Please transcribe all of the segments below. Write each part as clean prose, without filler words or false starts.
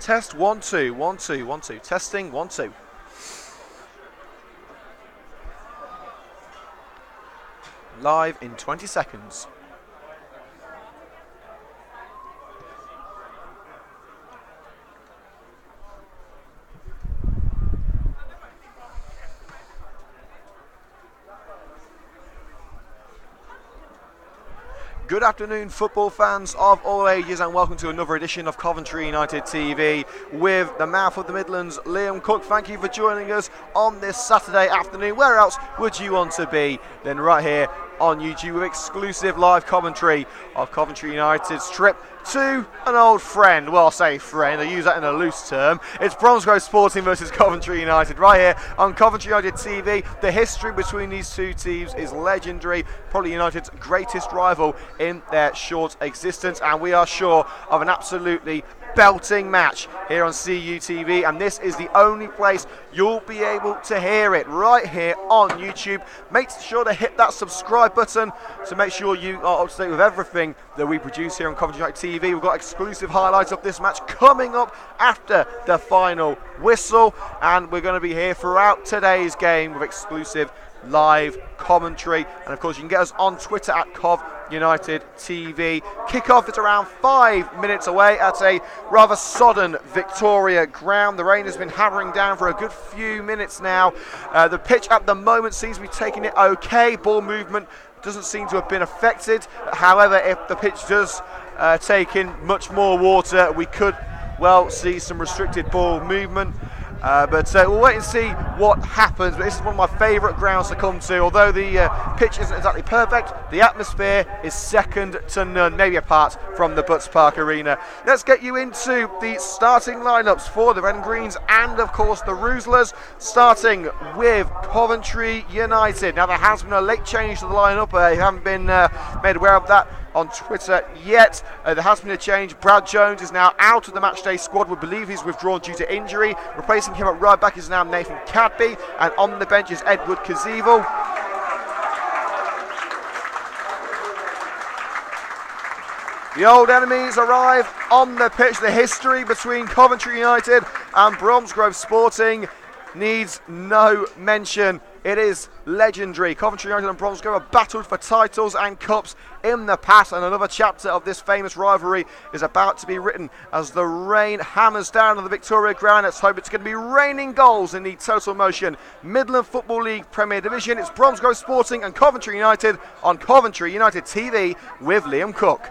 Test 1 2 1 2 1 2. Testing 1 2. Live in 20 seconds. Good afternoon, football fans of all ages, and welcome to another edition of Coventry United TV with the mouth of the Midlands, Liam Cook. Thank you for joining us on this Saturday afternoon. Where else would you want to be than right here on YouTube with exclusive live commentary of Coventry United's trip to an old friend. Well, I say friend, I use that in a loose term. It's Bromsgrove Sporting versus Coventry United right here on Coventry United TV. The history between these two teams is legendary, probably United's greatest rival in their short existence, and we are sure of an absolutely belting match here on CUTV, and this is the only place you'll be able to hear it, right here on YouTube. Make sure to hit that subscribe button to make sure you are up to date with everything that we produce here on Coventry United TV. We've got exclusive highlights of this match coming up after the final whistle, and we're going to be here throughout today's game with exclusive live commentary. And of course you can get us on Twitter at Cov United TV. Kickoff is around 5 minutes away at a rather sodden Victoria ground. The rain has been hammering down for a good few minutes now. The pitch at the moment seems to be taking it okay. Ball movement doesn't seem to have been affected. However, if the pitch does take in much more water, we could well see some restricted ball movement. But we'll wait and see what happens. But this is one of my favourite grounds to come to. Although the pitch isn't exactly perfect, the atmosphere is second to none, maybe apart from the Butts Park Arena. Let's get you into the starting lineups for the Red and Greens and, of course, the Roozlers, starting with Coventry United. Now, there has been a late change to the lineup. You haven't been made aware of that on Twitter yet. There has been a change. Brad Jones is now out of the matchday squad. We believe he's withdrawn due to injury. Replacing him at right back is now Nathan Cadby, and on the bench is Edward Kazival. The old enemies arrive on the pitch. The history between Coventry United and Bromsgrove Sporting needs no mention. It is legendary. Coventry United and Bromsgrove have battled for titles and cups in the past, and another chapter of this famous rivalry is about to be written as the rain hammers down on the Victoria ground. Let's hope it's going to be raining goals in the Total Motion Midland Football League Premier Division. It's Bromsgrove Sporting and Coventry United on Coventry United TV with Liam Cook.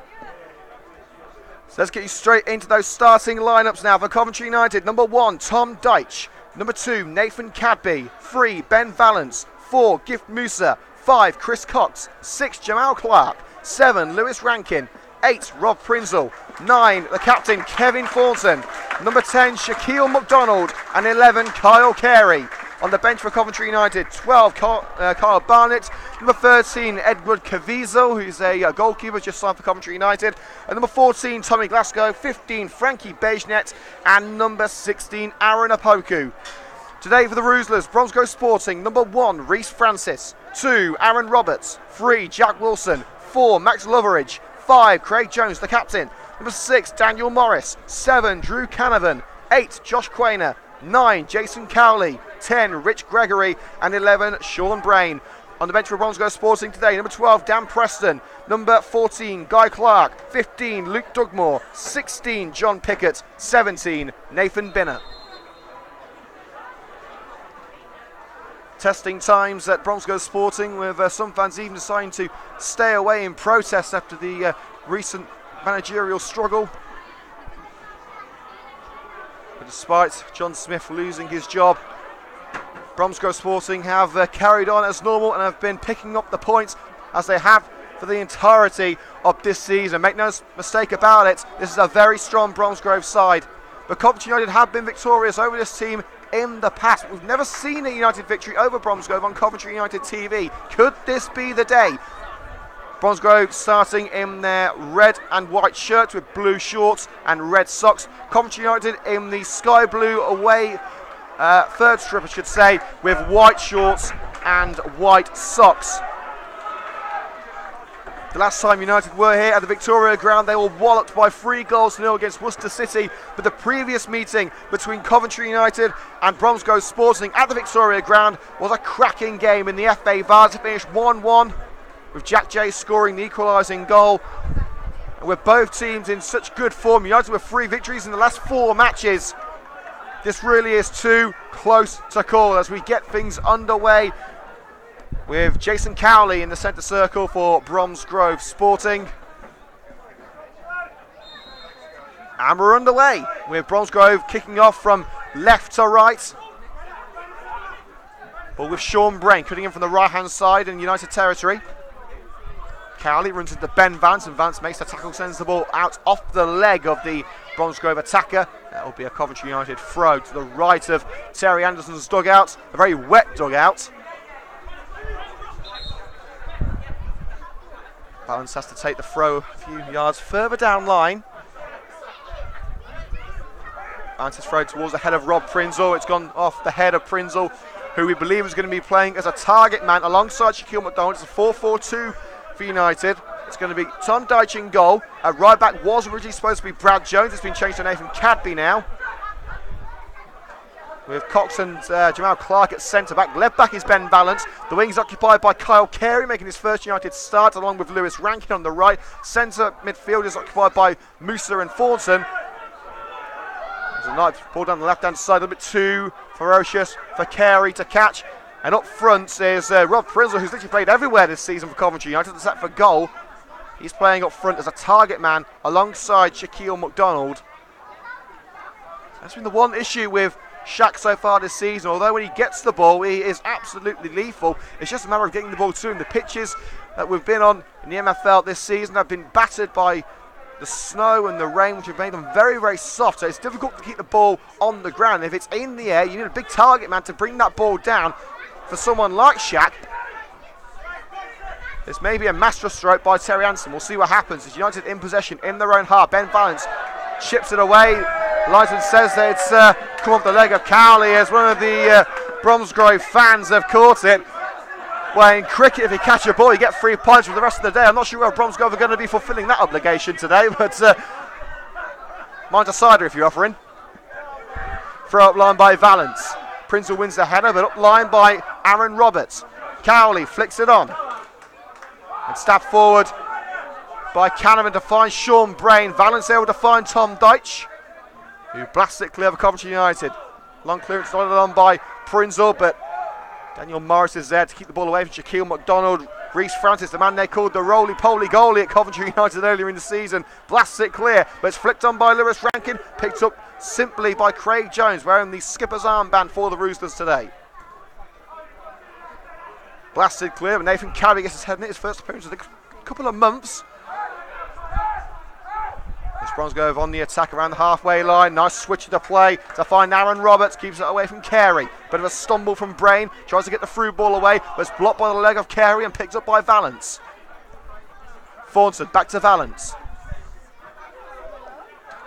So let's get you straight into those starting lineups now for Coventry United. Number 1, Tom Deitch. Number 2, Nathan Cadby. 3, Ben Valance. 4, Gift Musa. 5, Chris Cox. 6, Jamal Clark. 7, Lewis Rankin. 8, Rob Prinzel. 9, the captain, Kevin Thornton. Number 10, Shaquille McDonald. And 11, Kyle Carey. On the bench for Coventry United, 12, Kyle Barnett. Number 13, Edward Caviezel, who's a goalkeeper just signed for Coventry United. And number 14, Tommy Glasgow. 15, Frankie Bejnet. And number 16, Aaron Apoku. Today for the Roozlers, Bromsgrove Sporting, number 1, Reece Francis. 2, Aaron Roberts. 3, Jack Wilson. 4, Max Loveridge. 5, Craig Jones, the captain. Number 6, Daniel Morris. 7, Drew Canavan. 8, Josh Quainer. 9, Jason Cowley. 10, Rich Gregory. And 11, Sean Brain. On the bench for Bromsgrove Sporting today, number 12, Dan Preston. Number 14, Guy Clark. 15, Luke Dugmore. 16, John Pickett. 17, Nathan Binner. Testing times at Bromsgrove Sporting, with some fans even deciding to stay away in protest after the recent managerial struggle. But despite John Smith losing his job, Bromsgrove Sporting have carried on as normal and have been picking up the points as they have for the entirety of this season. Make no mistake about it, this is a very strong Bromsgrove side. But Coventry United have been victorious over this team in the past. We've never seen a United victory over Bromsgrove on Coventry United TV. Could this be the day? Bromsgrove starting in their red and white shirts with blue shorts and red socks. Coventry United in the sky blue away third strip, I should say, with white shorts and white socks. The last time United were here at the Victoria Ground, they were walloped by 3-0 against Worcester City. But the previous meeting between Coventry United and Bromsgrove Sporting at the Victoria Ground was a cracking game in the FA Vase. It finished 1-1 with Jack Jay scoring the equalising goal. And with both teams in such good form, United with 3 victories in the last 4 matches. This really is too close to call as we get things underway with Jason Cowley in the centre circle for Bromsgrove Sporting. And we're underway with Bromsgrove kicking off from left to right. But with Sean Brain cutting in from the right-hand side in United territory. Cowley runs into Ben Vance, and Vance makes the tackle, sends the ball out off the leg of the Bromsgrove attacker. That will be a Coventry United throw to the right of Terry Anderson's dugout. A very wet dugout. Balance has to take the throw a few yards further down line. Balance is thrown towards the head of Rob Prinzel. It's gone off the head of Prinzel, who we believe is going to be playing as a target man alongside Shaquille McDonald. It's a 4-4-2 for United. It's going to be Tom Deitch in goal. At right back was originally supposed to be Brad Jones. It's been changed to Nathan Cadby now. With Cox and Jamal Clark at centre-back. Left back is Ben Valance. The wing's occupied by Kyle Carey, making his first United start, along with Lewis Rankin on the right. Centre midfield is occupied by Musa and Thornton. There's a nice ball down the left-hand side, a little bit too ferocious for Carey to catch. And up front is Rob Prinzel, who's literally played everywhere this season for Coventry United. Set for goal. He's playing up front as a target man alongside Shaquille McDonald. That's been the one issue with Shaq so far this season. Although when he gets the ball, he is absolutely lethal. It's just a matter of getting the ball to him. The pitches that we've been on in the MFL this season have been battered by the snow and the rain, which have made them very, very soft. So it's difficult to keep the ball on the ground. If it's in the air, you need a big target man to bring that ball down. For someone like Shaq, this may be a masterstroke by Terry Anderson. We'll see what happens. It's United in possession in their own half. Ben Valance chips it away. Linesman says that it's come off the leg of Cowley, as one of the Bromsgrove fans have caught it. Well, in cricket, if you catch a ball, you get 3 points for the rest of the day. I'm not sure whether Bromsgrove are going to be fulfilling that obligation today, but mind a cider if you're offering. Throw up line by Valance. Prinzel wins the header, but up line by Aaron Roberts. Cowley flicks it on. And stabbed forward by Canavan to find Sean Brain. Valance able to find Tom Deitch, who blasts it clear of Coventry United. Long clearance dotted on by Prinzel, but Daniel Morris is there to keep the ball away from Shaquille McDonald. Reece Francis, the man they called the roly-poly goalie at Coventry United earlier in the season, blasts it clear, but it's flicked on by Lewis Rankin, picked up simply by Craig Jones, wearing the skipper's armband for the Roosters today. Blasted clear, but Nathan Cadby gets his head in it, his first appearance in a couple of months. This Bromsgrove on the attack around the halfway line. Nice switch of the play to find Aaron Roberts. Keeps it away from Carey. Bit of a stumble from Brain. Tries to get the through ball away, but it's blocked by the leg of Carey and picked up by Valance. Thornton back to Valance.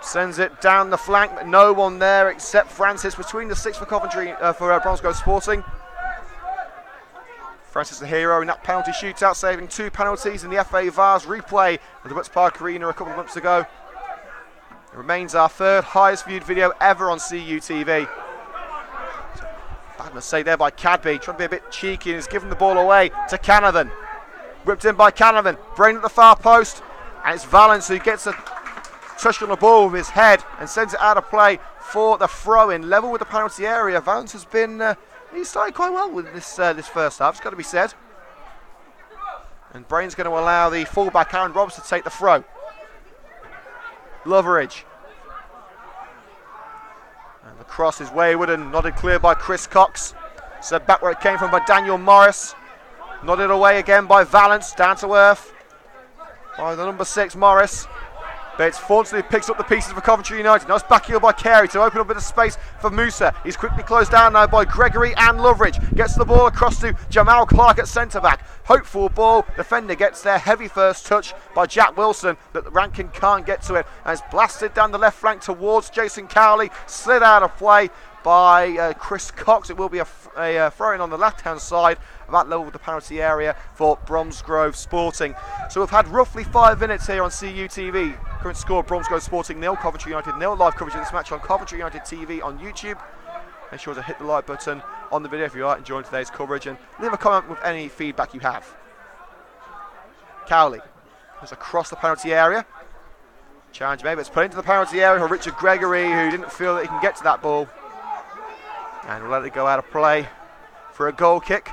Sends it down the flank, but no one there except Francis between the 6 for Coventry, for Bromsgrove Sporting. Francis the hero in that penalty shootout, saving 2 penalties in the FA Vase replay at the Butts Park Arena a couple of months ago. It remains our 3rd highest viewed video ever on CUTV. Bad mistake there by Cadby, trying to be a bit cheeky, and has given the ball away to Canavan. Whipped in by Canavan, Brain at the far post, and it's Valance who gets a touch on the ball with his head and sends it out of play for the throw-in, level with the penalty area. Valance has been, he's started quite well with this first half, it's got to be said. And Brain's going to allow the fullback Aaron Roberts to take the throw. Loveridge. And the cross is wayward and nodded clear by Chris Cox. Sent back where it came from by Daniel Morris. Nodded away again by Valance, down to earth by the number 6 Morris. But it's Thornton who picks up the pieces for Coventry United. Nice back heel by Carey to open up a bit of space for Musa. He's quickly closed down now by Gregory and Loveridge. Gets the ball across to Jamal Clark at centre-back. Hopeful ball. Defender gets there. Heavy first touch by Jack Wilson, but Rankin can't get to it. And it's blasted down the left flank towards Jason Cowley. Slid out of play by Chris Cox. It will be a throw-in on the left-hand side, about level with the penalty area for Bromsgrove Sporting. So we've had roughly 5 minutes here on CUTV. Current score: Bromsgrove Sporting 0, Coventry United 0. Live coverage of this match on Coventry United TV on YouTube. Make sure to hit the like button on the video if you are enjoying today's coverage, and leave a comment with any feedback you have. Cowley is across the penalty area. Challenge maybe it's put into the penalty area for Richard Gregory, who didn't feel that he can get to that ball. And we'll let it go out of play for a goal kick.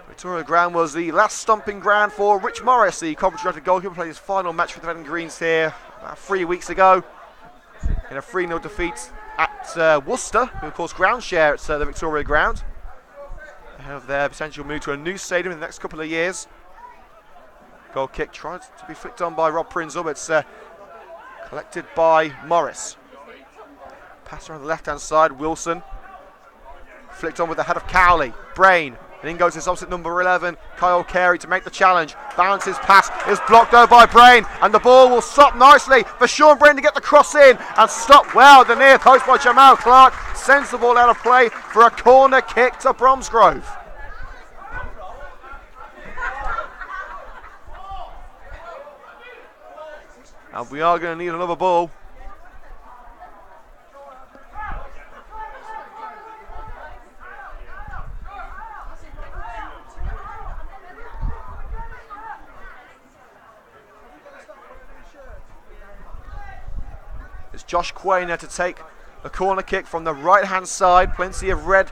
Victoria Ground was the last stomping ground for Rich Morris, the Coventry United goalkeeper. Played his final match for the Red and Greens here about 3 weeks ago in a 3-0 defeat at Worcester, who of course ground share at the Victoria Ground. They have their potential move to a new stadium in the next couple of years. Goal kick tried to be flicked on by Rob Prinzel, but it's collected by Morris. Pass around the left-hand side, Wilson. Flicked on with the head of Cowley. Brain. And in goes his opposite number 11, Kyle Carey, to make the challenge. Balances pass, is blocked over by Brain, and the ball will stop nicely for Sean Brain to get the cross in and stop well at the near post by Jamal Clark. Sends the ball out of play for a corner kick to Bromsgrove. And we are going to need another ball. It's Josh Quainer to take the corner kick from the right-hand side. Plenty of red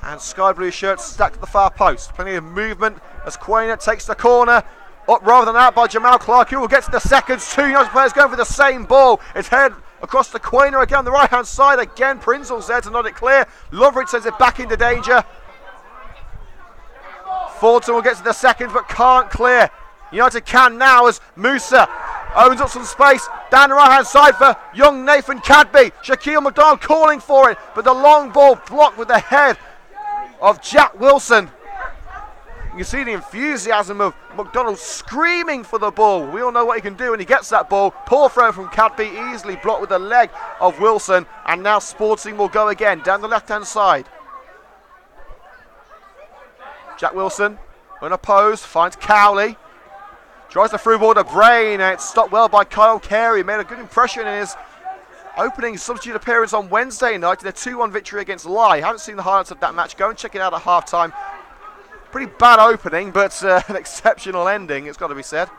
and sky blue shirts stacked at the far post. Plenty of movement as Quainer takes the corner. Up rather than out by Jamal Clark, who will get to the seconds. 2 United players going for the same ball. It's headed across the Quainer again on the right-hand side. Again, Prinzel's there to nod it clear. Loveridge sends it back into danger. Thornton will get to the seconds but can't clear. United can now as Musa opens up some space down the right-hand side for young Nathan Cadby. Shaquille McDonald calling for it, but the long ball blocked with the head of Jack Wilson. You can see the enthusiasm of McDonald screaming for the ball. We all know what he can do when he gets that ball. Poor throw from Cadby, easily blocked with the leg of Wilson. And now Sporting will go again down the left-hand side. Jack Wilson unopposed, finds Cowley. Tries the through ball to Brain, and it's stopped well by Kyle Carey. Made a good impression in his opening substitute appearance on Wednesday night in a 2-1 victory against Lye. Haven't seen the highlights of that match. Go and check it out at half-time. Pretty bad opening, but an exceptional ending, it's got to be said.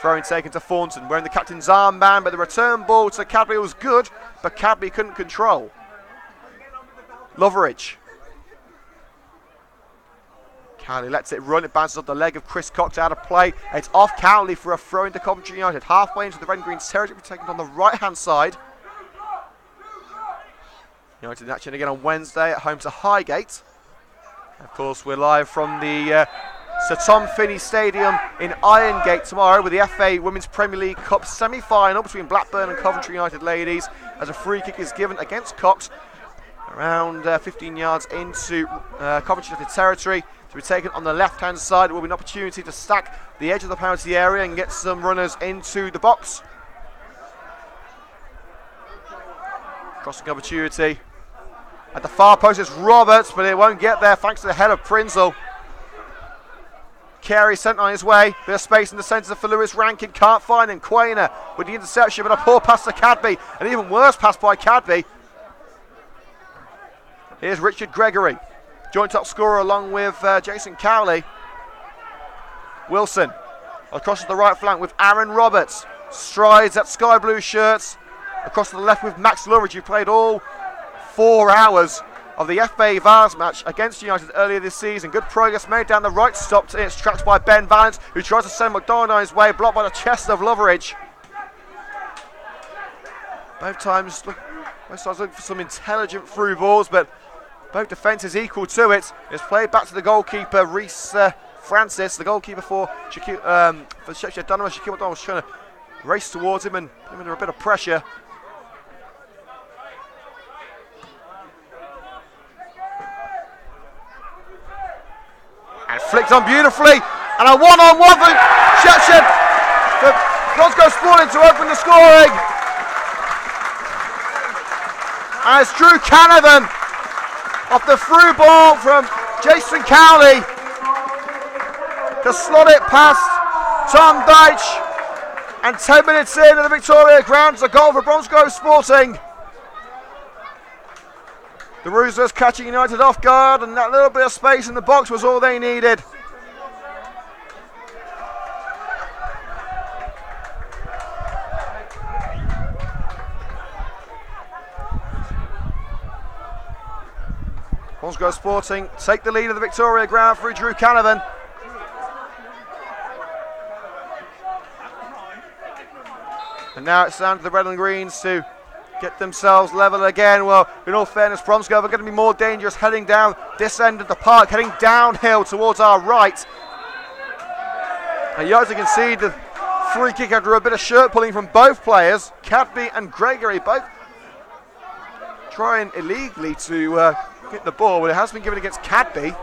Throwing taken to Thornton, wearing the captain's armband, but the return ball to Cadby was good, but Cadby couldn't control. Loveridge. Cowley lets it run, it bounces off the leg of Chris Cox out of play. It's off Cowley for a throw into Coventry United. Halfway into the Red and Green's territory, taken on the right-hand side. United in action again on Wednesday at home to Highgate. Of course, we're live from the Sir Tom Finney Stadium in Irongate tomorrow with the FA Women's Premier League Cup semi-final between Blackburn and Coventry United ladies, as a free kick is given against Cox around 15 yards into Coventry United territory. To be taken on the left-hand side. It will be an opportunity to stack the edge of the penalty area and get some runners into the box. Crossing opportunity. At the far post is Roberts, but it won't get there thanks to the head of Prinzel. Carey sent on his way. Bit of space in the centre for Lewis Rankin. Can't find him. Quainer with the interception, but a poor pass to Cadby. An even worse pass by Cadby. Here's Richard Gregory. Joint top scorer along with Jason Cowley. Wilson across to the right flank with Aaron Roberts. Strides at sky blue shirts. Across to the left with Max Loveridge, who played all 4 hours of the FA Vars match against United earlier this season. Good progress made down the right, stopped in its tracks by Ben Valance, who tries to send McDonald on his way, blocked by the chest of Loveridge. Both times looking for some intelligent through balls, but both defences equal to it. It's played back to the goalkeeper, Reece Francis, the goalkeeper for Sheffield Dunham. Shaquille McDonald was trying to race towards him and put him under a bit of pressure. And flicked on beautifully. And a one-on-one for Sheffield for Bromsgrove Sporting to open the scoring. as Drew Canavan off the through ball from Jason Cowley to slot it past Tom Deitch. And 10 minutes in at the Victoria ground, it's a goal for Bromsgrove Sporting. The Roosters catching United off guard, and that little bit of space in the box was all they needed. Bromsgrove Sporting take the lead of the Victoria ground through Drew Canavan. And now it's down to the Red and Greens to get themselves level again. Well, in all fairness, Bromsgrove are going to be more dangerous heading down this end of the park, heading downhill towards our right. And you can see the free kick after a bit of shirt pulling from both players. Cadby and Gregory both trying illegally to get the ball, but it has been given against Cadby.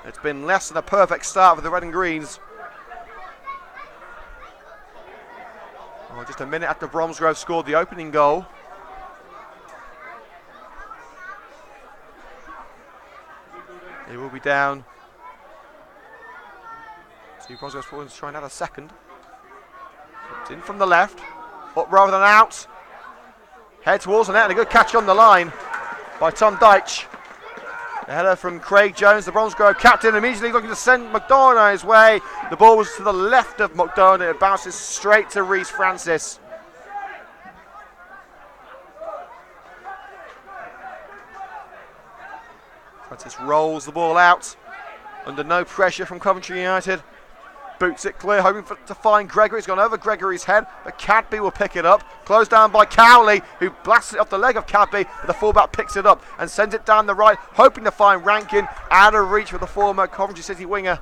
It's been less than a perfect start for the Red and Greens. Oh, just a minute after Bromsgrove scored the opening goal. It will be down. See, Bromsgrove Sporting to try and add a second. It's in from the left, up rather than out. Head towards the net, and a good catch on the line by Tom Deitch. A header from Craig Jones, the Bromsgrove captain, immediately looking to send McDonough his way. The ball was to the left of McDonough. It bounces straight to Reece Francis. Francis rolls the ball out under no pressure from Coventry United. Boots it clear, hoping to find Gregory. It's gone over Gregory's head, but Cadby will pick it up. Closed down by Cowley, who blasts it off the leg of Cadby, but the fullback picks it up and sends it down the right, hoping to find Rankin. Out of reach for the former Coventry City winger.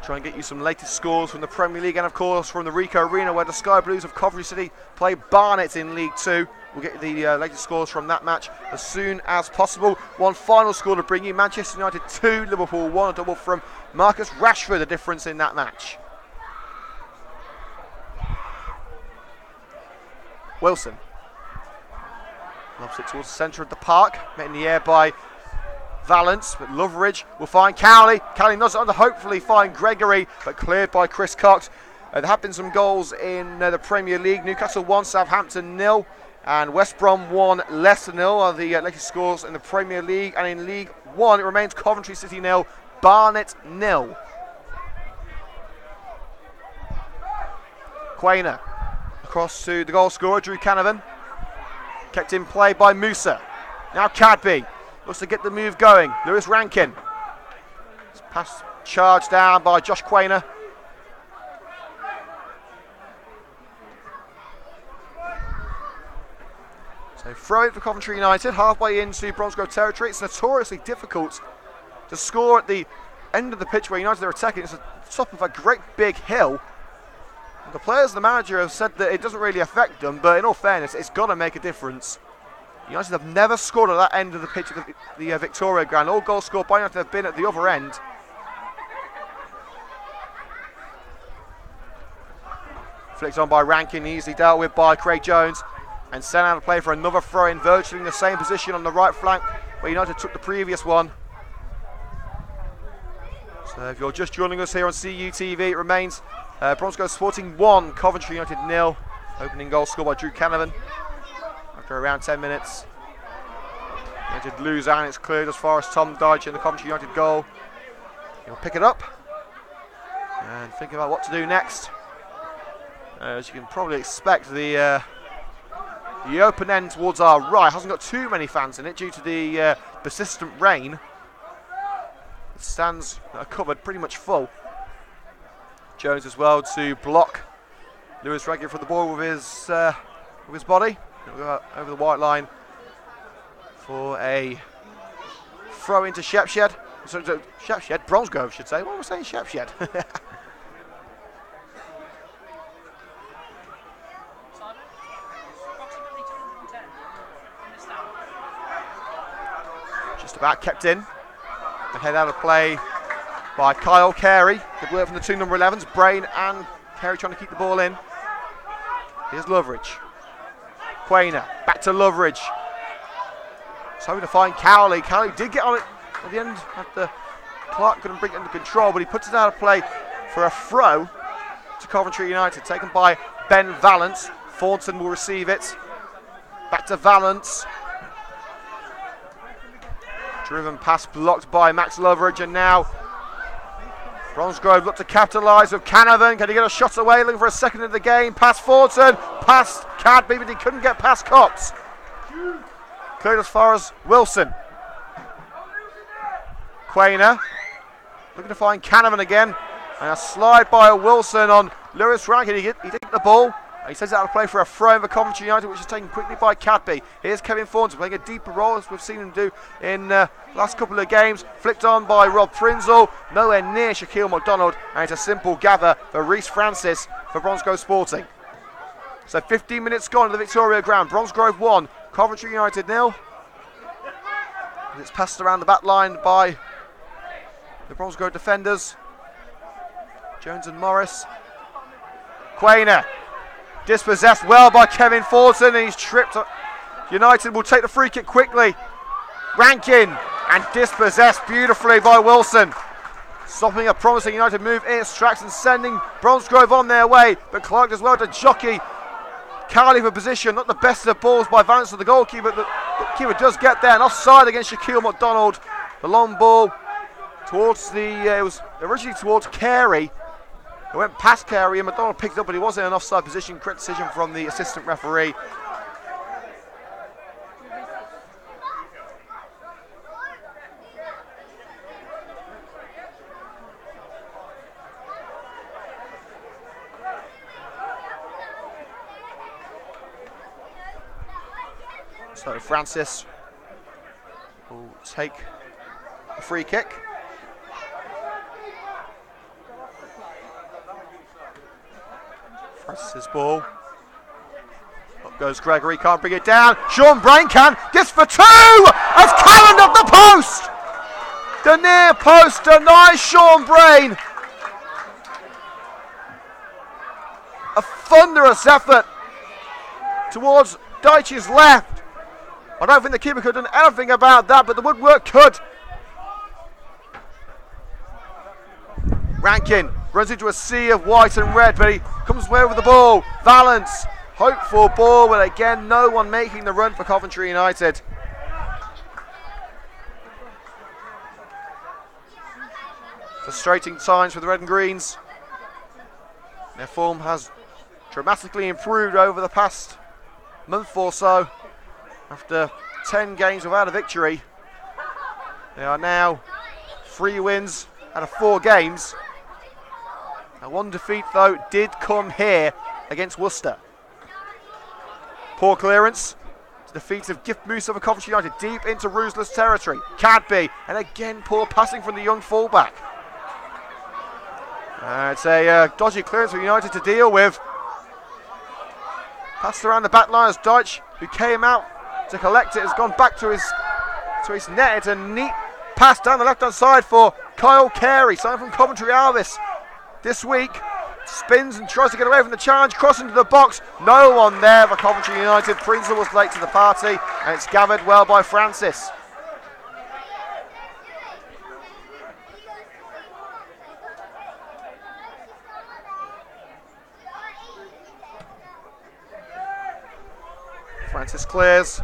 Try and get you some latest scores from the Premier League and, of course, from the Ricoh Arena, where the Sky Blues of Coventry City play Barnet in League 2. We'll get the latest scores from that match as soon as possible. One final score to bring you: Manchester United 2, Liverpool 1. A double from Marcus Rashford, the difference in that match. Wilson lobs it towards the centre of the park, met in the air by Valance, but Loveridge will find Cowley. Cowley nods it on to hopefully find Gregory, but cleared by Chris Cox. There have been some goals in the Premier League. Newcastle 1, Southampton 0. And West Brom 1, Leicester 0 are the latest scores in the Premier League. And in League 1, it remains Coventry City 0, Barnet 0. Quainer across to the goal scorer, Drew Canavan. Kept in play by Musa. Now Cadby looks to get the move going. Lewis Rankin. It's pass charged down by Josh Quainer. So throw it for Coventry United, halfway into Bromsgrove territory. It's notoriously difficult to score at the end of the pitch where United are attacking. It's at the top of a great big hill. And the players and the manager have said that it doesn't really affect them, but in all fairness, it's got to make a difference. United have never scored at that end of the pitch of the Victoria ground. All goals scored by United have been at the other end. Flicked on by Rankin, easily dealt with by Craig Jones. And sent out to play for another throw-in, virtually in the same position on the right flank where United took the previous one. So if you're just joining us here on CUTV, it remains Bromsgrove Sporting 1, Coventry United 0. Opening goal scored by Drew Canavan after around 10 minutes. United lose out, and it's cleared as far as Tom Deitch in the Coventry United goal. He'll pick it up and think about what to do next. As you can probably expect, the open end towards our right hasn't got too many fans in it due to the persistent rain. The stands are covered pretty much full. Jones as well to block Lewis Rankin for the ball with his body. Over the white line for a throw into Shepshed. So Shepshed, Bromsgrove should say. What was I saying, Shepshed? Just about kept in. And head out of play by Kyle Carey. Good work from the two number 11s, Brain and Carey trying to keep the ball in. Here's Loveridge. Quainer, back to Loveridge. He's hoping to find Cowley. Cowley did get on it at the end after Clark couldn't bring it under control, but he puts it out of play for a throw to Coventry United, taken by Ben Valance. Thornton will receive it. Back to Valance. Driven pass blocked by Max Loveridge, and now Bromsgrove look to capitalise with Canavan. Can he get a shot away? Looking for a second in the game. Past Thornton, past Cadby, but he couldn't get past Cox. Cleared as far as Wilson. Quainer looking to find Canavan again, and a slide by Wilson on Lewis Rankin. He did get the ball. He sends it out of play for a throw in for Coventry United, which is taken quickly by Cadby. Here's Kevin Thornton playing a deeper role, as we've seen him do in the last couple of games. Flicked on by Rob Prinzel, nowhere near Shaquille McDonald, and it's a simple gather for Reece Francis for Bromsgrove Sporting. So 15 minutes gone to the Victoria Ground. Bromsgrove 1, Coventry United 0. It's passed around the back line by the Bromsgrove defenders, Jones and Morris. Quainer. Dispossessed well by Kevin Thornton, and he's tripped. United will take the free kick quickly. Rankin, and dispossessed beautifully by Wilson. Stopping a promising United move in its tracks and sending Bromsgrove on their way. But Clark does well to jockey Cowley for position. Not the best of balls by Vance to the goalkeeper. The keeper does get there, and offside against Shaquille McDonald. The long ball towards it was originally towards Carey. It went past Carey, and McDonald picked it up, but he was in an offside position. Correct decision from the assistant referee. So Francis will take a free kick. Francis' ball. Up goes Gregory, can't bring it down. Sean Brain can. Gets for two! As Callan up the post! The near post denies Sean Brain. A thunderous effort towards Deitch's left. I don't think the keeper could have done anything about that, but the woodwork could. Rankin runs into a sea of white and red, but he comes away with the ball. Valance, hopeful ball, but again, no one making the run for Coventry United. Frustrating times for the Red and Greens. Their form has dramatically improved over the past month or so. After 10 games without a victory, they are now 3 wins out of 4 games. Now, one defeat, though, did come here against Worcester. Poor clearance. The defeat of Gift Moose over Coventry United deep into Ruthless territory. Cadby, and again poor passing from the young fullback. It's a dodgy clearance for United to deal with. Passed around the back line as Deitch, who came out to collect it, has gone back to his net. It's a neat pass down the left-hand side for Kyle Carey, signed from Coventry Alvis this week. Spins and tries to get away from the challenge, crossing into the box. No one there for Coventry United. Prinzel was late to the party, and it's gathered well by Francis. Francis clears.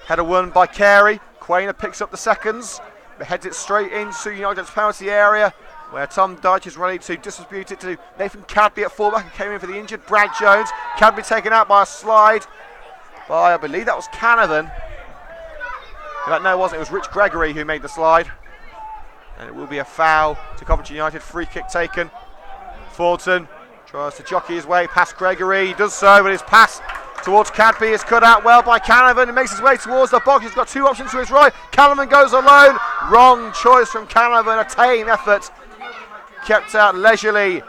Header won by Carey. Quainer picks up the seconds, but heads it straight into United's penalty area, where Tom Deitch is ready to distribute it to Nathan Cadby at fullback, who came in for the injured Brad Jones. Cadby taken out by a slide by, I believe that was Canavan. No, it wasn't. It was Rich Gregory who made the slide. And it will be a foul to Coventry United. Free kick taken. Thornton tries to jockey his way past Gregory. He does so, but his pass towards Cadby is cut out well by Canavan. He makes his way towards the box. He's got 2 options to his right. Canavan goes alone. Wrong choice from Canavan. A tame effort. Kept out leisurely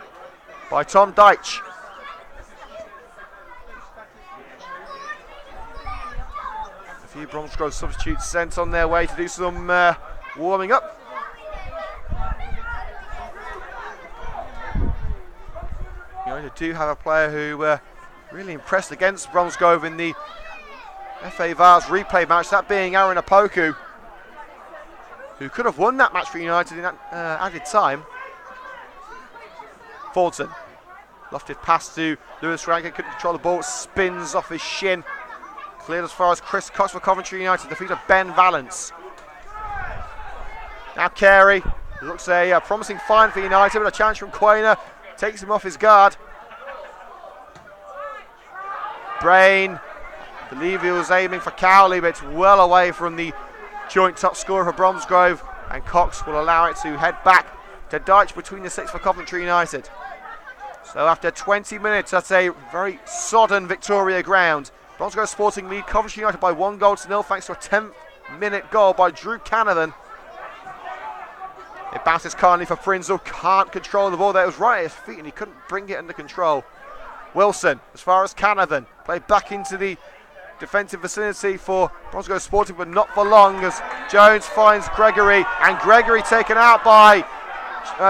by Tom Deitch. A few Bromsgrove substitutes sent on their way to do some warming up. do have a player who really impressed against Bromsgrove in the FA Vars replay match, that being Aaron Opoku, who could have won that match for United in that added time. Fulton, lofted pass to Lewis Rankin, couldn't control the ball, spins off his shin. Cleared as far as Chris Cox for Coventry United, defeat of Ben Valance. Now Carey, looks a promising find for United, but a challenge from Quainer takes him off his guard. Brain, I believe he was aiming for Cowley, but it's well away from the joint top scorer for Bromsgrove, and Cox will allow it to head back to Dyche between the six for Coventry United. So after 20 minutes, that's a very sodden Victoria ground. Bromsgrove Sporting lead Coventry United by 1-0 thanks to a 10th minute goal by Drew Canavan. It bounces kindly for Prinzel, can't control the ball there, it was right at his feet and he couldn't bring it under control. Wilson, as far as Canavan, played back into the defensive vicinity for Bromsgrove Sporting, but not for long as Jones finds Gregory, and Gregory taken out by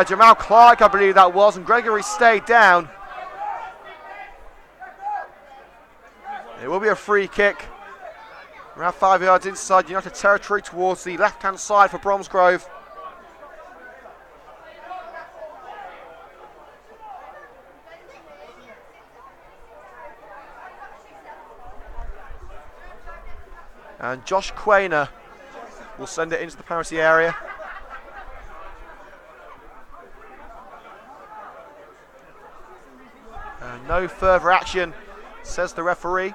Jamal Clark, I believe that was, and Gregory stayed down. It will be a free kick around 5 yards inside United territory towards the left-hand side for Bromsgrove. And Josh Quainer will send it into the penalty area. And no further action, says the referee.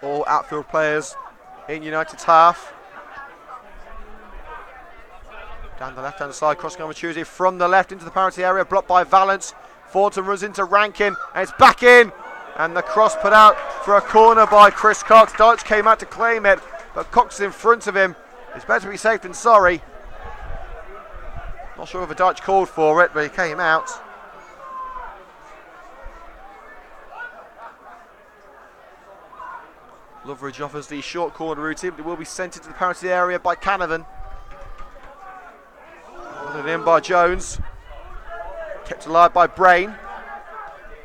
All outfield players in United's half. Down the left-hand side, crossing over Tuesday from the left into the penalty area, blocked by Valance. Thornton runs into Rankin, and it's back in. And the cross put out for a corner by Chris Cox. Dyche came out to claim it, but Cox is in front of him. It's better to be safe than sorry. Not sure if Dyche called for it, but he came out. Loveridge offers the short corner routine, but it will be sent into the penalty area by Canavan. Put it in by Jones. Kept alive by Brain.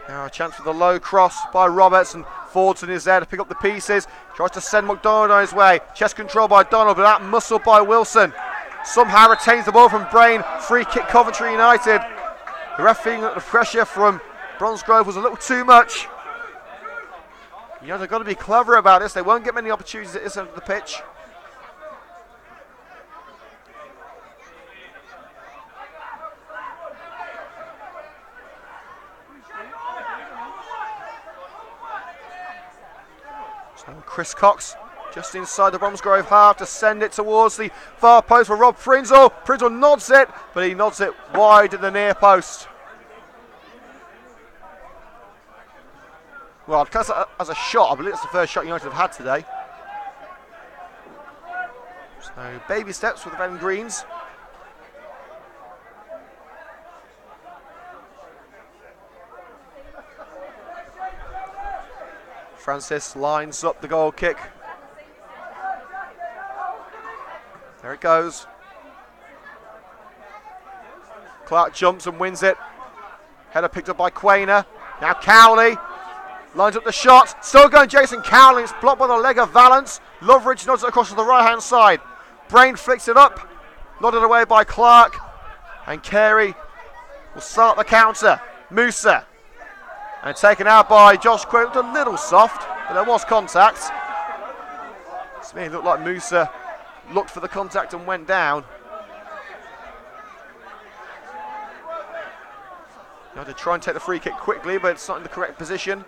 Now a chance for the low cross by Roberts, and Thornton is there to pick up the pieces. Tries to send McDonald on his way. Chest control by Donald, but that muscle by Wilson. Somehow retains the ball from Brain. Free kick Coventry United. The ref feeling that the pressure from Bromsgrove was a little too much. They've got to be clever about this. They won't get many opportunities at this end of the pitch. So Chris Cox just inside the Bromsgrove half to send it towards the far post for Rob Prinzel. Prinzel nods it, but he nods it wide at the near post. Well, as a shot, I believe it's the first shot United have had today. So baby steps for the Red and Greens. Francis lines up the goal kick. There it goes. Clark jumps and wins it. Header picked up by Quainer. Now Cowley lines up the shot. Still going Jason Cowley. It's blocked by the leg of Valance. Loveridge nods it across to the right-hand side. Brain flicks it up. Nodded away by Clark. And Carey will start the counter. Musa. And taken out by Josh Quinn. Looked a little soft, but there was contact. To me, it looked like Musa looked for the contact and went down. You had to try and take the free kick quickly, but it's not in the correct position.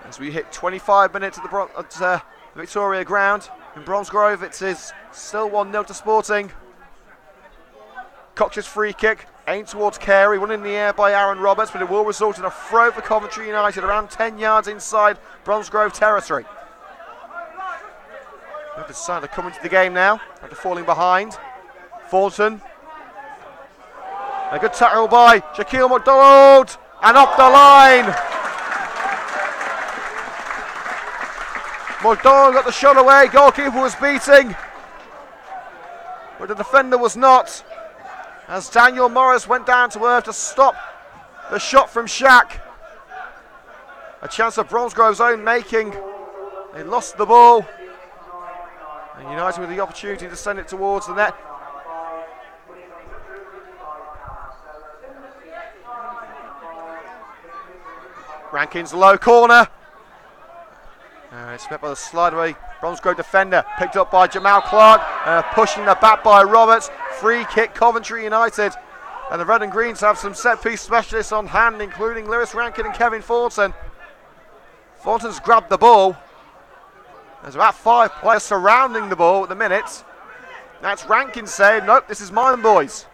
As we hit 25 minutes at the Victoria ground in Bromsgrove, it is still 1-0 to Sporting. Cox's free kick aimed towards Carey, one in the air by Aaron Roberts, but it will result in a throw for Coventry United around 10 yards inside Bromsgrove territory. They've decided to come into the game now after falling behind. Fulton. A good tackle by Shaquille McDonald, and up the line. McDonald got the shot away. Goalkeeper was beating, but the defender was not. As Daniel Morris went down to earth to stop the shot from Shaq. A chance of Bromsgrove's own making. They lost the ball. And United with the opportunity to send it towards the net. Rankin's low corner. It's met by the slide away. Bromsgrove defender picked up by Jamal Clark. Pushing the back by Roberts. Free kick Coventry United. And the Red and Greens have some set piece specialists on hand, including Lewis Rankin and Kevin Thornton. Thornton's grabbed the ball. There's about 5 players surrounding the ball at the minute. That's Rankin saying, nope, this is mine, boys.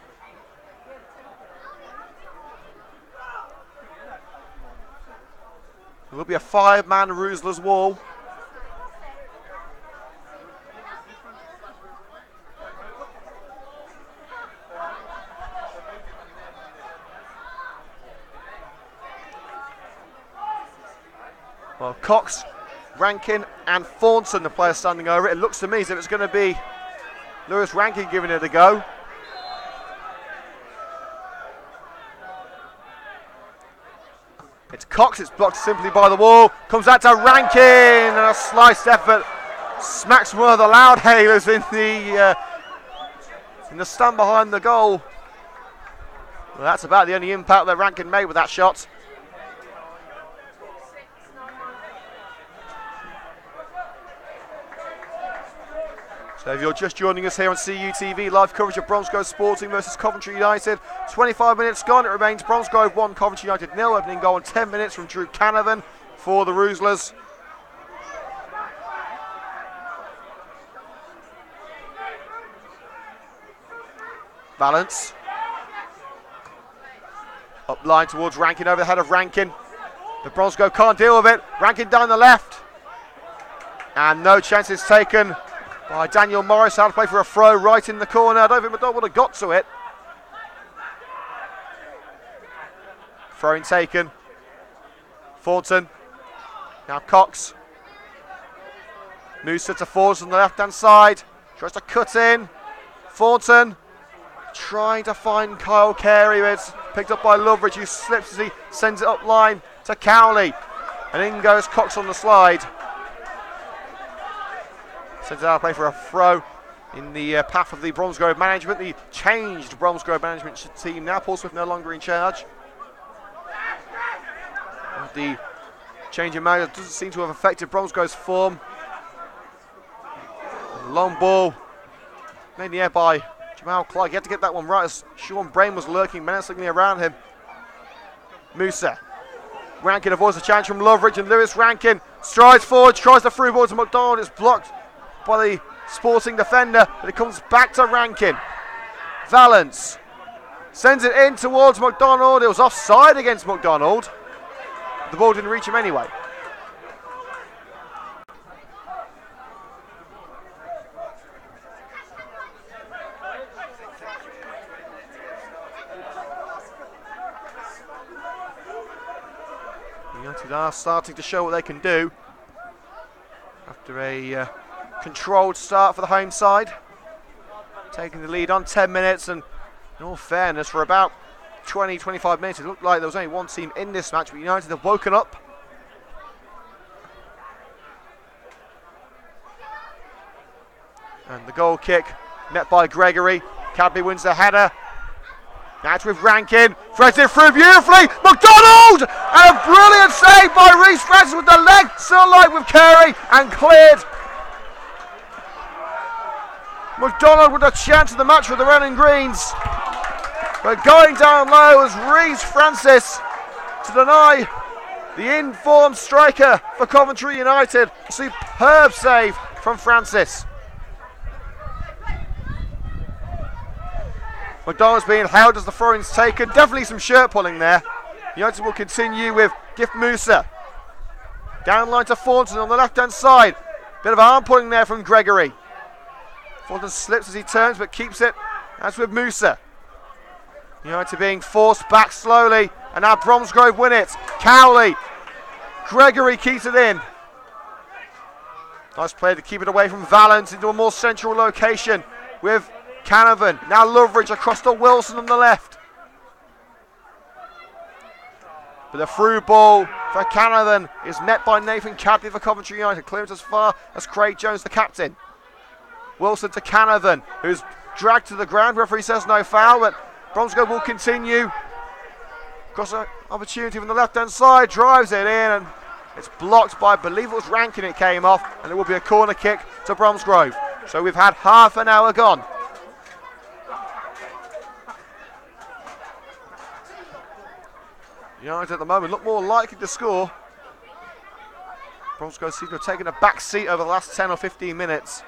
There will be a 5-man Roosler's wall. Well, Cox, Rankin and Thornton, the players standing over it. It looks to me as if it's going to be Lewis Rankin giving it a go. It's Cox, it's blocked simply by the wall. Comes out to Rankin, and a sliced effort smacks one of the loud hailers in the stand behind the goal. Well, that's about the only impact that Rankin made with that shot. So if you're just joining us here on CUTV, live coverage of Bromsgrove Sporting versus Coventry United. 25 minutes gone, it remains Bromsgrove 1, Coventry United 0. Opening goal in 10 minutes from Drew Canavan for the Roosler's. Valance. Up line towards Rankin, over the head of Rankin. The Bromsgrove can't deal with it. Rankin down the left. And no chances taken by Daniel Morris. How to play for a throw right in the corner. I don't think McDonald would have got to it. Throwing taken. Thornton. Now Cox. Musa to Force on the left hand side. Tries to cut in. Thornton trying to find Kyle Carey. It's picked up by Loveridge, who slips as he sends it up line to Cowley. And in goes Cox on the slide. Sends it out to play for a throw in the path of the Bromsgrove management. The changed Bromsgrove management team now. Paul Swift no longer in charge. The change in manager doesn't seem to have affected Bromsgrove's form. Long ball made in the air by Jamal Clark. He had to get that one right as Sean Brain was lurking menacingly around him. Musa. Rankin avoids the challenge from Loveridge, and Lewis Rankin strides forward, tries the through ball to McDonald. It's blocked by the Sporting defender, but it comes back to Rankin. Valance sends it in towards McDonald. It was offside against McDonald. The ball didn't reach him anyway. United are starting to show what they can do after a controlled start for the home side. Taking the lead on 10 minutes, and in all fairness, for about 20-25 minutes it looked like there was only one team in this match, but United have woken up. And the goal kick met by Gregory. Cadby wins the header. Now it's with Rankin, threads it through beautifully, McDonald! And a brilliant save by Reece Francis with the leg still alive with Carey, and cleared. McDonald with a chance of the match for the Red and Greens. But going down low was Reece Francis to deny the informed striker for Coventry United. A superb save from Francis. McDonald's being held as the throw-in's taken. Definitely some shirt pulling there. United will continue with Gift Musa. Down line to Thornton on the left-hand side. Bit of arm pulling there from Gregory. Thornton slips as he turns but keeps it. As with Musa. United being forced back slowly. And now Bromsgrove win it. Cowley. Gregory keeps it in. Nice play to keep it away from Valance into a more central location with Canavan. Now Loveridge across to Wilson on the left. But the through ball for Canavan is met by Nathan Cadley for Coventry United. Clearance as far as Craig Jones, the captain. Wilson to Canavan, who's dragged to the ground. Referee says no foul, but Bromsgrove will continue. Cross opportunity from the left-hand side, drives it in, and it's blocked by, I believe it was Rankin, it came off, and it will be a corner kick to Bromsgrove. So we've had half an hour gone. United at the moment look more likely to score. Bromsgrove seem to have taken a back seat over the last 10 or 15 minutes.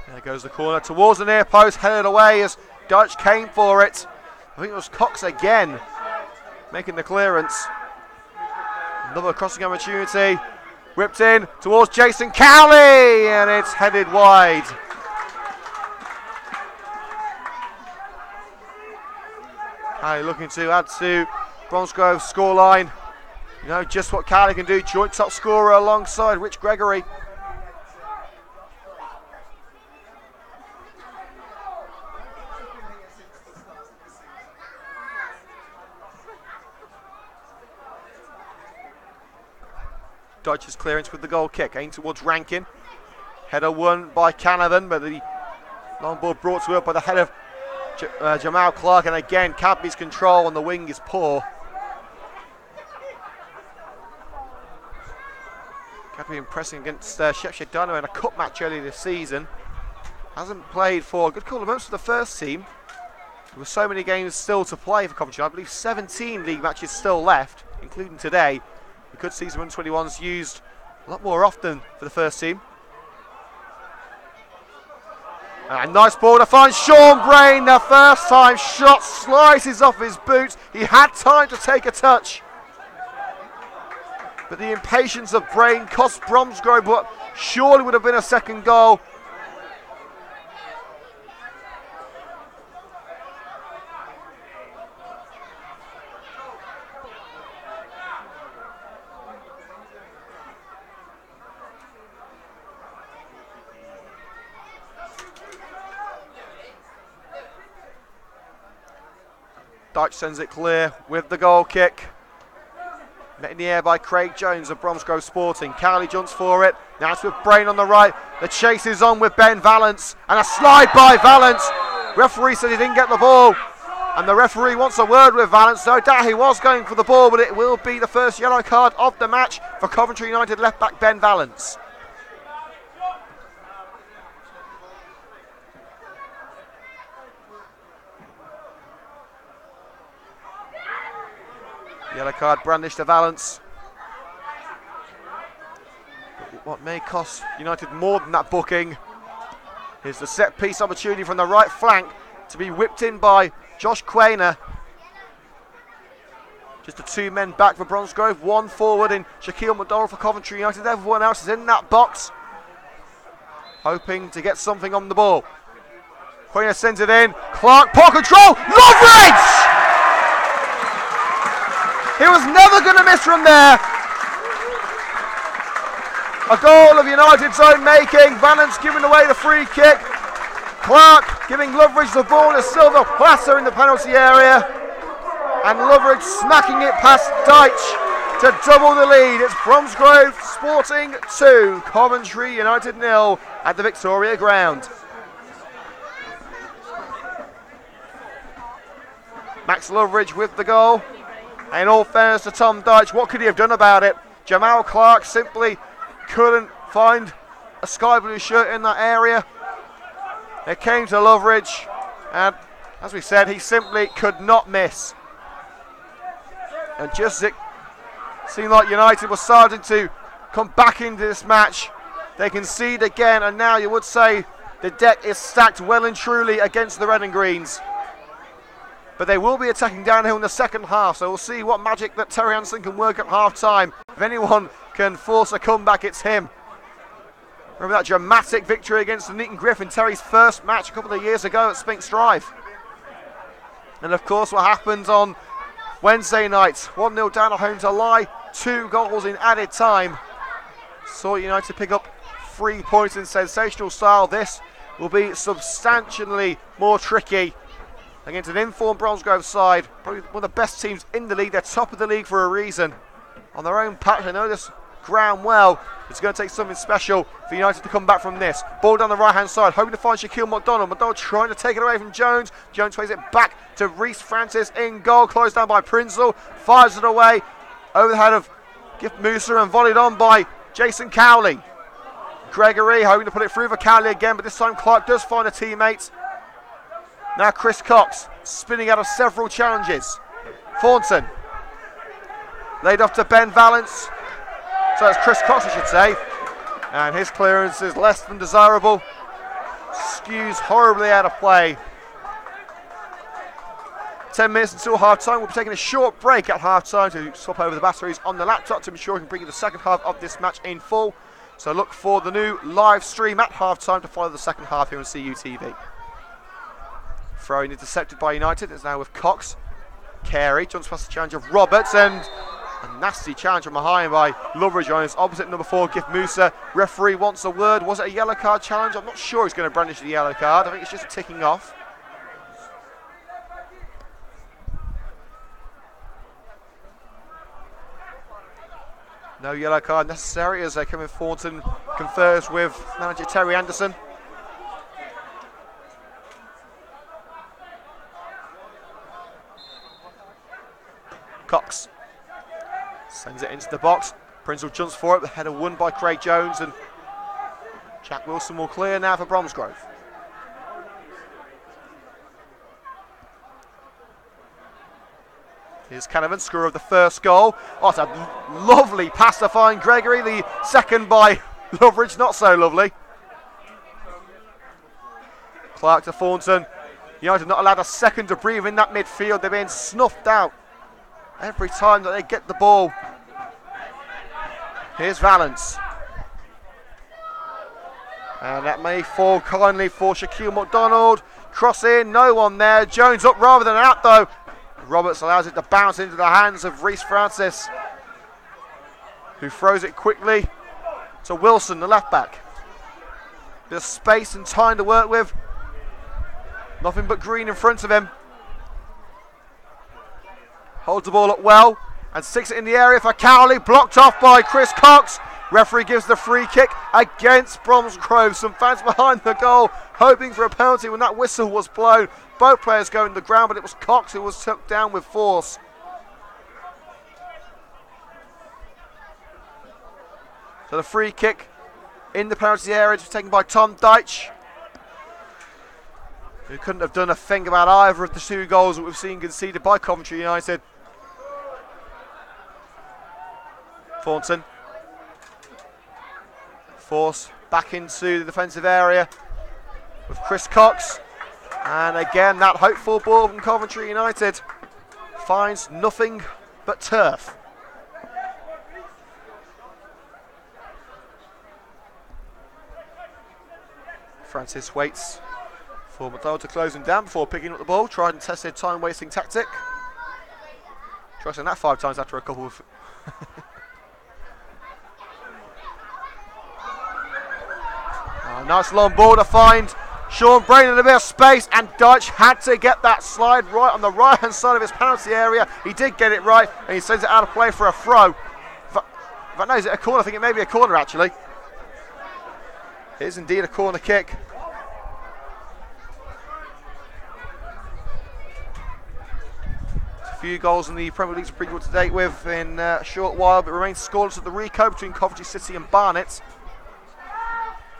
There goes the corner towards the near post, headed away as Dutch came for it. I think it was Cox again making the clearance. Another crossing opportunity. Whipped in towards Jason Cowley, and it's headed wide. Cowley looking to add to Bromsgrove's scoreline. You know just what Cowley can do, joint top scorer alongside Rich Gregory. Dodge's clearance with the goal kick, aimed towards Rankin. Header won by Canavan, but the long ball brought to it by the head of Jamal Clark, and again Cadley's control on the wing is poor. Cadley impressing against Shepshed Dano in a cup match earlier this season. Hasn't played for a good couple of months for the first team. There were so many games still to play for Coventry. I believe 17 league matches still left, including today. We could see some under-21s used a lot more often for the first team. And nice ball to find Sean Brain. The first time shot slices off his boot. He had time to take a touch, but the impatience of Brain cost Bromsgrove what surely would have been a second goal. Dutch sends it clear with the goal kick. Met in the air by Craig Jones of Bromsgrove Sporting. Cowley jumps for it. Now it's with Brain on the right. The chase is on with Ben Valance. And a slide by Valance. Referee said he didn't get the ball. And the referee wants a word with Valance. No doubt he was going for the ball, but it will be the first yellow card of the match for Coventry United left back Ben Valance. Yellow card brandished to Valance. But what may cost United more than that booking is the set piece opportunity from the right flank to be whipped in by Josh Quainer. Just the two men back for Bromsgrove, one forward in Shaquille McDonald for Coventry United. Everyone else is in that box, hoping to get something on the ball. Quainer sends it in. Clark, paw control, Loveridge! He was never going to miss from there. A goal of United's own making. Valance giving away the free kick. Clark giving Loveridge the ball in a silver platter in the penalty area. And Loveridge smacking it past Deitch to double the lead. It's Bromsgrove Sporting 2, Coventry United 0 at the Victoria Ground. Max Loveridge with the goal. In all fairness to Tom Deitch, what could he have done about it? Jamal Clark simply couldn't find a sky blue shirt in that area. It came to Loveridge, and as we said, he simply could not miss. And just as it seemed like United was starting to come back into this match, they concede again, and now you would say the deck is stacked well and truly against the Red and Greens. But they will be attacking downhill in the second half, so we'll see what magic that Terry Hansen can work at half time. If anyone can force a comeback, it's him. Remember that dramatic victory against the Newton Griffin, Terry's first match a couple of years ago at Spinks Drive. And of course what happened on Wednesday night, 1-0 down at home to Lie, 2 goals in added time. Saw United pick up 3 points in sensational style. This will be substantially more tricky against an informed Bromsgrove side, probably one of the best teams in the league. They're top of the league for a reason. On their own patch, they know this ground well. It's going to take something special for United to come back from this. Ball down the right hand side, hoping to find Shaquille McDonald. McDonald trying to take it away from Jones. Jones plays it back to Reese Francis in goal, closed down by Prinzel, fires it away over the head of Gift Musa and volleyed on by Jason Cowley. Gregory hoping to put it through for Cowley again, but this time Clark does find a teammate. Now Chris Cox spinning out of several challenges. Thornton laid off to Ben Valance. So it's Chris Cox, I should say. And his clearance is less than desirable. Skews horribly out of play. 10 minutes until half time. We'll be taking a short break at half time to swap over the batteries on the laptop to ensure we can bring you the second half of this match in full. So look for the new live stream at half time to follow the second half here on CUTV. Throwing intercepted by United. It's now with Cox. Carey jumps past the challenge of Roberts, and a nasty challenge from behind by Loveridge on his opposite number 4, Gift Musa. Referee wants a word. Was it a yellow card challenge? I'm not sure he's going to brandish the yellow card. I think it's just a ticking off. No yellow card necessary as Kevin Thornton confers with manager Terry Anderson. Cox sends it into the box. Prinzel jumps for it. The header won by Craig Jones, and Jack Wilson will clear now for Bromsgrove. Here's Canavan, scorer of the first goal. Oh, it's a lovely pass to find Gregory. The second by Loveridge, not so lovely. Clark to Thornton. United not allowed a second to breathe in that midfield. They're being snuffed out every time that they get the ball. Here's Valance. And that may fall kindly for Shaquille McDonald. Cross in, no one there. Jones up rather than out though. Roberts allows it to bounce into the hands of Reese Francis, who throws it quickly to Wilson, the left back. Bit of space and time to work with. Nothing but green in front of him. Holds the ball up well and sticks it in the area for Cowley, blocked off by Chris Cox. Referee gives the free kick against Bromsgrove. Some fans behind the goal hoping for a penalty when that whistle was blown. Both players going to the ground, but it was Cox who was took down with force. So the free kick in the penalty area was taken by Tom Deitch, who couldn't have done a thing about either of the 2 goals that we've seen conceded by Coventry United. Thornton. Force back into the defensive area with Chris Cox. And again, that hopeful ball from Coventry United finds nothing but turf. Francis waits for McDowell to close him down before picking up the ball. Tried and tested time-wasting tactic. Tries that 5 times after a couple of... Nice long ball to find Sean Brain in a bit of space, and Deitch had to get that slide right on the right hand side of his penalty area. He did get it right, and he sends it out of play for a throw. In fact, no, is it a corner? I think it may be a corner actually. It is indeed a corner kick. A few goals in the Premier League to bring you up to date with in a short while, but remains scoreless at the Rico between Coventry City and Barnet.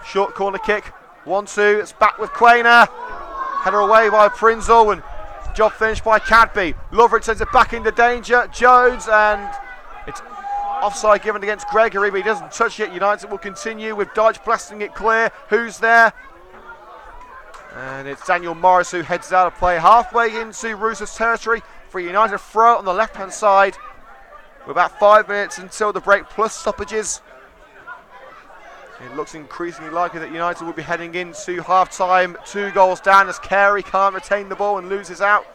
Short corner kick, 1-2, it's back with Quainer. Header away by Prinzel, and job finished by Cadby. Loveridge sends it back into danger. Jones, and it's offside given against Gregory, but he doesn't touch it. United will continue with Deitch blasting it clear. Who's there? And it's Daniel Morris who heads out of play halfway into Roosters territory for a United throw on the left-hand side. We're about 5 minutes until the break, plus stoppages. It looks increasingly likely that United will be heading into half-time. 2 goals down as Carey can't retain the ball and loses out.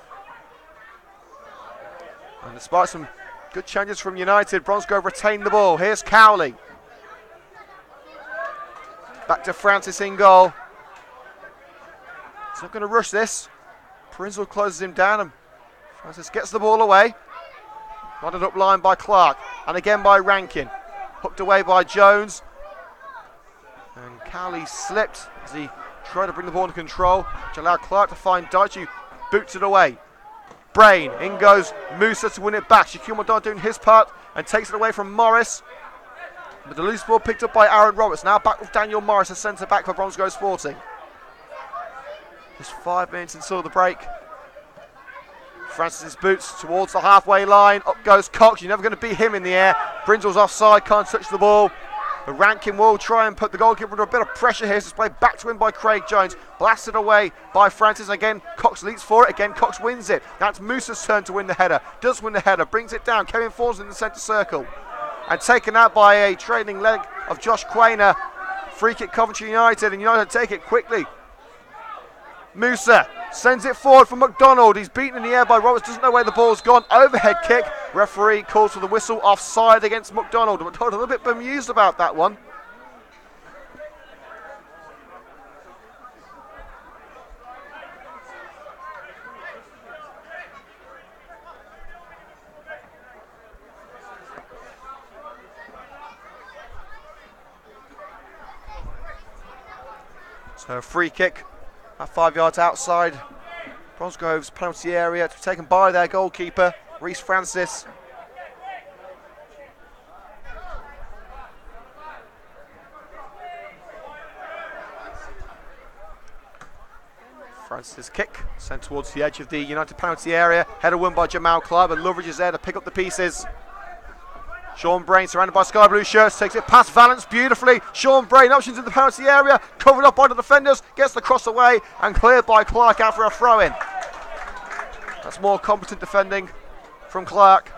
And despite some good changes from United, Bromsgrove retain the ball. Here's Cowley. Back to Francis in goal. He's not going to rush this. Prinzel closes him down and Francis gets the ball away. Nodded up line by Clark and again by Rankin. Hooked away by Jones. And Cowley slipped as he tried to bring the ball into control, which allowed Clark to find Dyche, who boots it away. Brain, in goes Musa to win it back. Shaquille McDonald doing his part and takes it away from Morris. But the loose ball picked up by Aaron Roberts. Now back with Daniel Morris as centre back for Bromsgrove Sporting. Just 5 minutes until the break. Francis's boots towards the halfway line. Up goes Cox. You're never going to beat him in the air. Brinzel's offside, can't touch the ball. The Rankin will try and put the goalkeeper under a bit of pressure here. So it's played back to him by Craig Jones. Blasted away by Francis. Again, Cox leaps for it. Again, Cox wins it. That's Musa's turn to win the header. Does win the header. Brings it down. Kevin Ford's in the centre circle. And taken out by a trailing leg of Josh Quainer. Free kick Coventry United. And United take it quickly. Musa sends it forward for McDonald. He's beaten in the air by Roberts. Doesn't know where the ball's gone. Overhead kick. Referee calls for the whistle. Offside against McDonald. McDonald a little bit bemused about that one. So a free kick. At 5 yards outside Bromsgrove's penalty area to be taken by their goalkeeper, Reece Francis. Francis' kick sent towards the edge of the United penalty area. Header won by Jamal Clark, but Loveridge is there to pick up the pieces. Sean Brain surrounded by sky blue shirts, takes it past Valence beautifully. Sean Brain options in the penalty area, covered up by the defenders, gets the cross away and cleared by Clark out for a throw-in. That's more competent defending from Clark.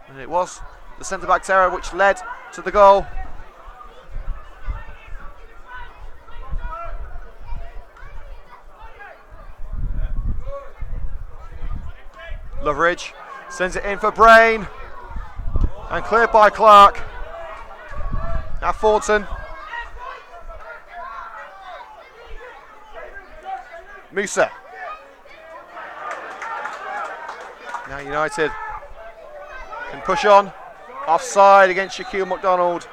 And it was the centre-back's error which led to the goal. Loveridge sends it in for Brain and cleared by Clark. Now Thornton. Musa. Now United can push on. Offside against Shaquille McDonald.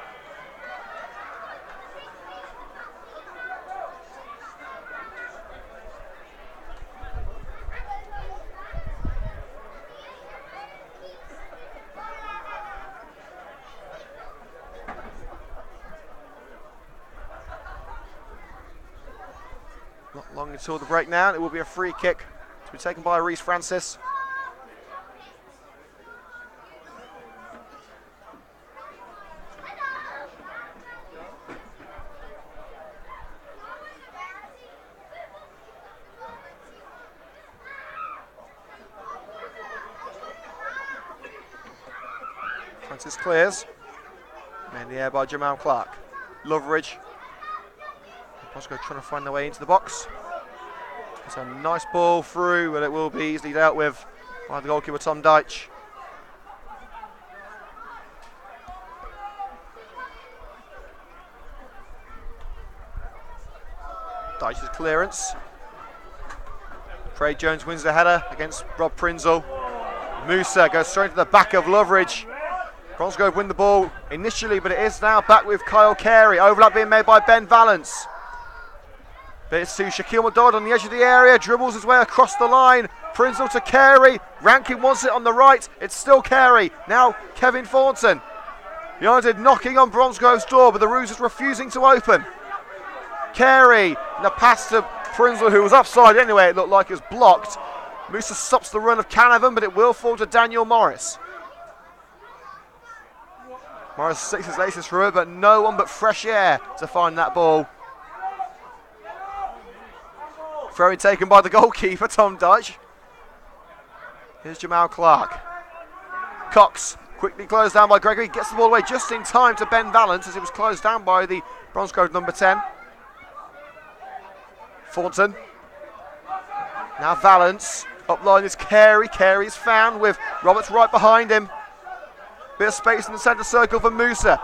Not long until the break now. It will be a free kick to be taken by Reece Francis. Francis clears. In the air by Jamal Clark. Loveridge. Bromsgrove trying to find their way into the box. It's a nice ball through, but it will be easily dealt with by the goalkeeper Tom Dyche. Dyche's clearance. Craig Jones wins the header against Rob Prinzel. Musa goes straight to the back of Loveridge. Bromsgrove win the ball initially, but it is now back with Kyle Carey. Overlap being made by Ben Valence. But it's to Shaquille McDonald on the edge of the area, dribbles his way across the line. Prinzel to Carey. Rankin wants it on the right. It's still Carey. Now Kevin Thornton. United knocking on Bromsgrove's door, but the Roos is refusing to open. Carey, the pass to Prinzel, who was offside anyway, it looked like it was blocked. Musa stops the run of Canavan, but it will fall to Daniel Morris. Morris sticks his laces through it, but no one but fresh air to find that ball. Throw-in taken by the goalkeeper, Tom Dyche. Here's Jamal Clark. Cox Quickly closed down by Gregory, gets the ball away just in time to Ben Valance as it was closed down by the Bromsgrove number 10. Thornton. Now Valance. Up line is Carey. Carey's found with Roberts right behind him. Bit of space in the centre circle for Musa.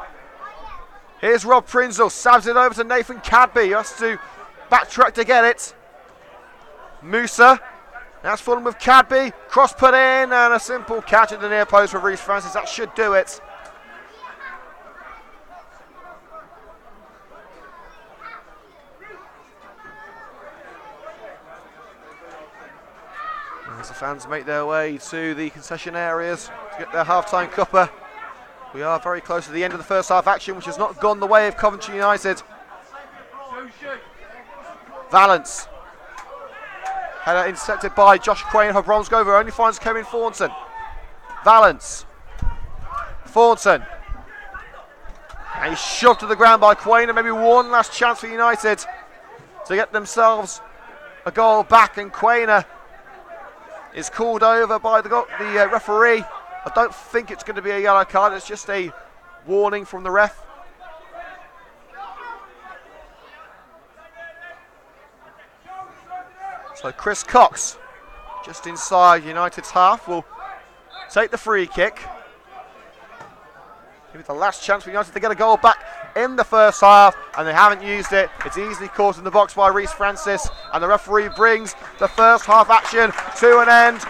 Here's Rob Prinzel. Sabs it over to Nathan Cadby. He has to backtrack to get it. Musa. That's Fulham with Cadby. Cross put in and a simple catch at the near post for Reece Francis. That should do it. As the fans make their way to the concession areas to get their half-time cuppa. We are very close to the end of the first half action, which has not gone the way of Coventry United. Valance. Header intercepted by Josh Quain for Bromsgrove, who only finds Kevin Thornton. Valance. Thornton. And he's shoved to the ground by Quain, and maybe one last chance for United to get themselves a goal back, and Quainer is called over by the referee. I don't think it's going to be a yellow card, it's just a warning from the ref. So Chris Cox, just inside United's half, will take the free kick. Maybe the last chance for United to get a goal back in the first half, and they haven't used it. It's easily caught in the box by Reece Francis, and the referee brings the first half action to an end.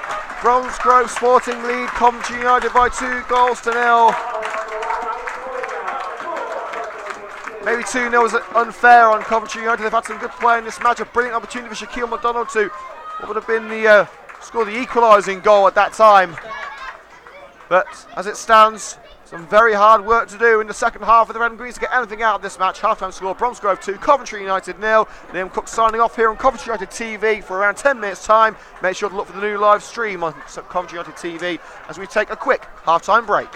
Bromsgrove Sporting lead Coventry United by 2-0. Maybe 2-0 is unfair on Coventry United. They've had some good play in this match. A brilliant opportunity for Shaquille McDonald to what would have been the score the equalising goal at that time. But as it stands, some very hard work to do in the second half for the Red and Greens to get anything out of this match. Half-time score, Bromsgrove 2, Coventry United 0. Liam Cook signing off here on Coventry United TV for around 10 minutes time. Make sure to look for the new live stream on Coventry United TV as we take a quick half-time break.